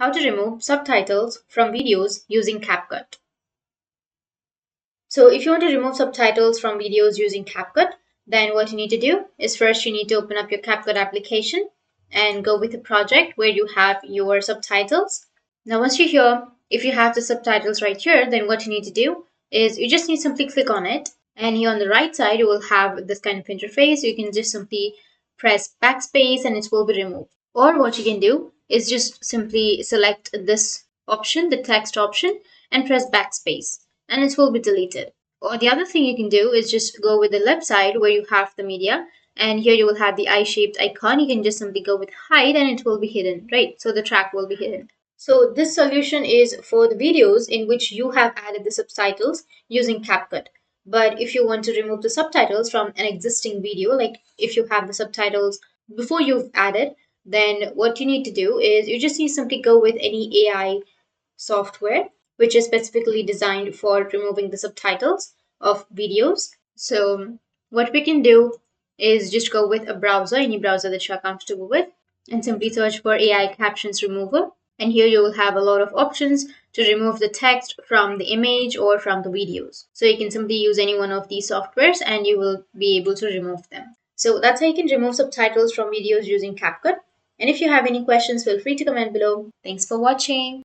How to remove subtitles from videos using CapCut. So if you want to remove subtitles from videos using CapCut, then what you need to do is first you need to open up your CapCut application and go with a project where you have your subtitles. Now once you're here, if you have the subtitles right here, then what you need to do is you just need to simply click on it, and here on the right side you will have this kind of interface. You can just simply press backspace and it will be removed. Or what you can do is just simply select this option, the text option, and press backspace and it will be deleted. Or the other thing you can do is just go with the left side where you have the media, and here you will have the eye-shaped icon. You can just simply go with hide and it will be hidden, right? So the track will be hidden. So this solution is for the videos in which you have added the subtitles using CapCut. But if you want to remove the subtitles from an existing video, like if you have the subtitles before you've added, then what you need to do is you just need to simply go with any AI software which is specifically designed for removing the subtitles of videos. So what we can do is just go with a browser, any browser that you're comfortable with, and simply search for AI captions remover. And here you will have a lot of options to remove the text from the image or from the videos. So you can simply use any one of these softwares and you will be able to remove them. So that's how you can remove subtitles from videos using CapCut. And if you have any questions, feel free to comment below. Thanks for watching.